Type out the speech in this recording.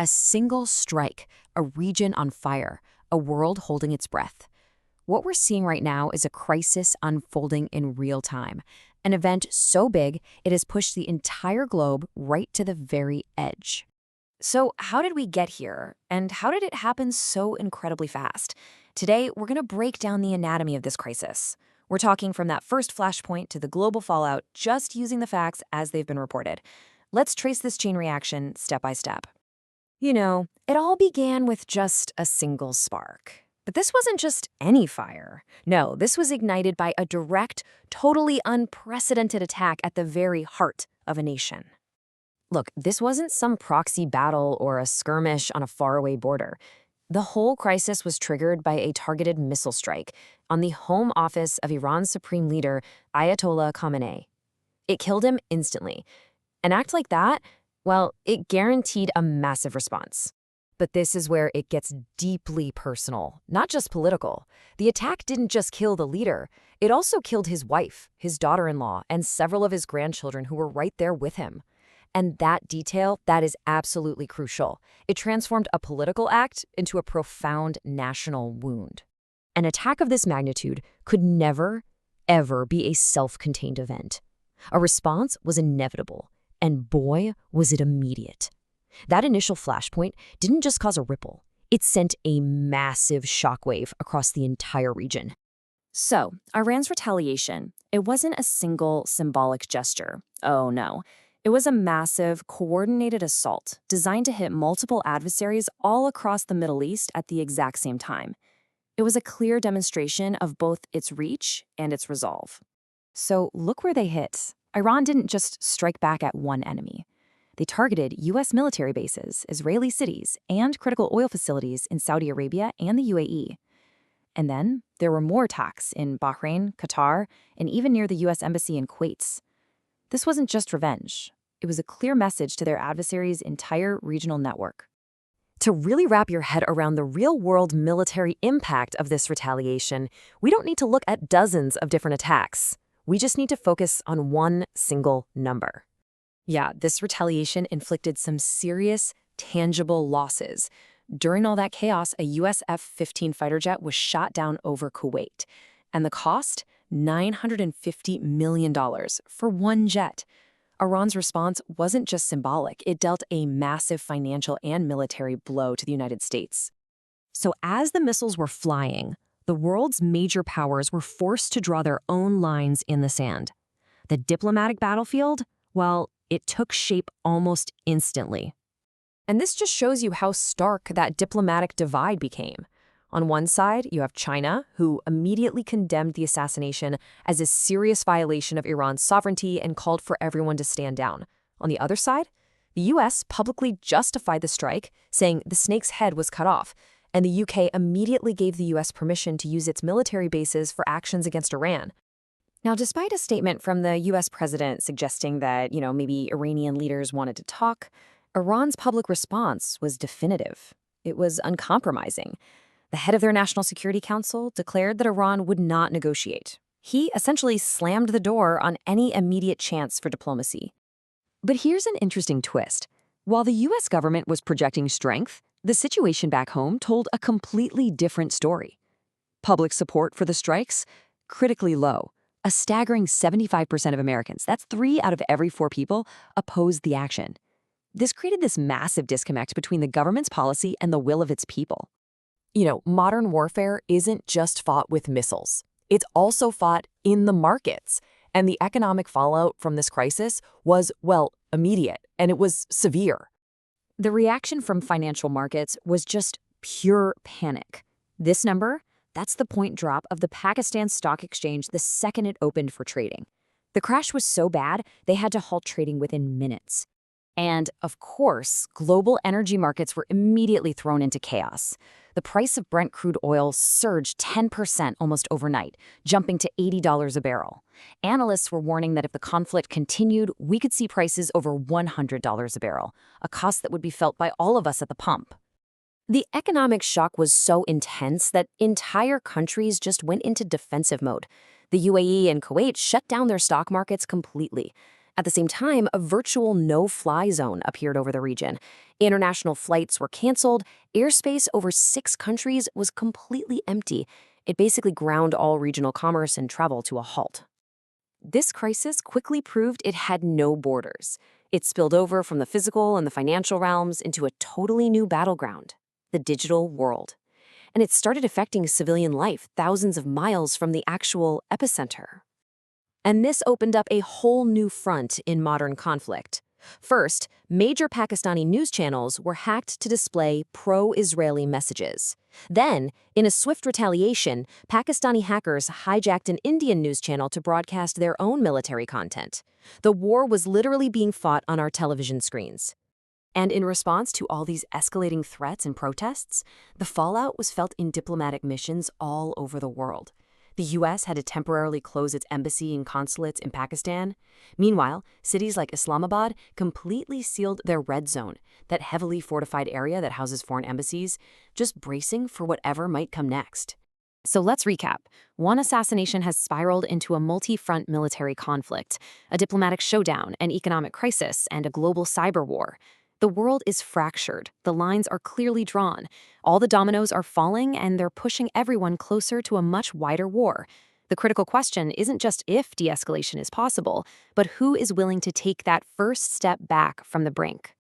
A single strike, a region on fire, a world holding its breath. What we're seeing right now is a crisis unfolding in real time, an event so big it has pushed the entire globe right to the very edge. So, how did we get here, and how did it happen so incredibly fast? Today, we're going to break down the anatomy of this crisis. We're talking from that first flashpoint to the global fallout, just using the facts as they've been reported. Let's trace this chain reaction step by step. It all began with just a single spark. But this wasn't just any fire. No, this was ignited by a direct, totally unprecedented attack at the very heart of a nation. Look, this wasn't some proxy battle or a skirmish on a faraway border. The whole crisis was triggered by a targeted missile strike on the home office of Iran's supreme leader, Ayatollah Khamenei. It killed him instantly. An act like that, well, it guaranteed a massive response. But this is where it gets deeply personal, not just political. The attack didn't just kill the leader, it also killed his wife, his daughter-in-law, and several of his grandchildren who were right there with him. And that detail, that is absolutely crucial. It transformed a political act into a profound national wound. An attack of this magnitude could never, ever be a self-contained event. A response was inevitable, and boy, was it immediate. That initial flashpoint didn't just cause a ripple, it sent a massive shockwave across the entire region. So, Iran's retaliation, it wasn't a single symbolic gesture. Oh no. It was a massive, coordinated assault designed to hit multiple adversaries all across the Middle East at the exact same time. It was a clear demonstration of both its reach and its resolve. So look where they hit. Iran didn't just strike back at one enemy. They targeted U.S. military bases, Israeli cities, and critical oil facilities in Saudi Arabia and the UAE. And then there were more attacks in Bahrain, Qatar, and even near the U.S. Embassy in Kuwait. This wasn't just revenge. It was a clear message to their adversaries' entire regional network. To really wrap your head around the real-world military impact of this retaliation, we don't need to look at dozens of different attacks. We just need to focus on one single number. Yeah, this retaliation inflicted some serious, tangible losses. During all that chaos, a U.S. F-15 fighter jet was shot down over Kuwait. And the cost? $950 million for one jet. Iran's response wasn't just symbolic, it dealt a massive financial and military blow to the United States. So as the missiles were flying, the world's major powers were forced to draw their own lines in the sand. The diplomatic battlefield, well, it took shape almost instantly. And this just shows you how stark that diplomatic divide became. On one side, you have China, who immediately condemned the assassination as a serious violation of Iran's sovereignty and called for everyone to stand down. On the other side, the U.S. publicly justified the strike, saying the snake's head was cut off, and the U.K. immediately gave the U.S. permission to use its military bases for actions against Iran. Now, despite a statement from the U.S. president suggesting that, maybe Iranian leaders wanted to talk, Iran's public response was definitive. It was uncompromising. The head of their National Security Council declared that Iran would not negotiate. He essentially slammed the door on any immediate chance for diplomacy. But here's an interesting twist. While the U.S. government was projecting strength, the situation back home told a completely different story. Public support for the strikes? Critically low. A staggering 75% of Americans, that's 3 out of every 4 people, opposed the action. This created this massive disconnect between the government's policy and the will of its people. Modern warfare isn't just fought with missiles. It's also fought in the markets. And the economic fallout from this crisis was, immediate, and it was severe. The reaction from financial markets was just pure panic. This number, that's the point drop of the Pakistan Stock Exchange the second it opened for trading. The crash was so bad, they had to halt trading within minutes. And, of course, global energy markets were immediately thrown into chaos. The price of Brent crude oil surged 10% almost overnight, jumping to $80 a barrel. Analysts were warning that if the conflict continued, we could see prices over $100 a barrel, a cost that would be felt by all of us at the pump. The economic shock was so intense that entire countries just went into defensive mode. The UAE and Kuwait shut down their stock markets completely. At the same time, a virtual no-fly zone appeared over the region. International flights were canceled. Airspace over 6 countries was completely empty. It basically ground all regional commerce and travel to a halt. This crisis quickly proved it had no borders. It spilled over from the physical and the financial realms into a totally new battleground, the digital world. And it started affecting civilian life thousands of miles from the actual epicenter. And this opened up a whole new front in modern conflict. First, major Pakistani news channels were hacked to display pro-Israeli messages. Then, in a swift retaliation, Pakistani hackers hijacked an Indian news channel to broadcast their own military content. The war was literally being fought on our television screens. And in response to all these escalating threats and protests, the fallout was felt in diplomatic missions all over the world. The U.S. had to temporarily close its embassy and consulates in Pakistan. Meanwhile, cities like Islamabad completely sealed their red zone, that heavily fortified area that houses foreign embassies, just bracing for whatever might come next. So let's recap. One assassination has spiraled into a multi-front military conflict, a diplomatic showdown, an economic crisis, and a global cyber war. The world is fractured. The lines are clearly drawn. All the dominoes are falling, and they're pushing everyone closer to a much wider war. The critical question isn't just if de-escalation is possible, but who is willing to take that first step back from the brink.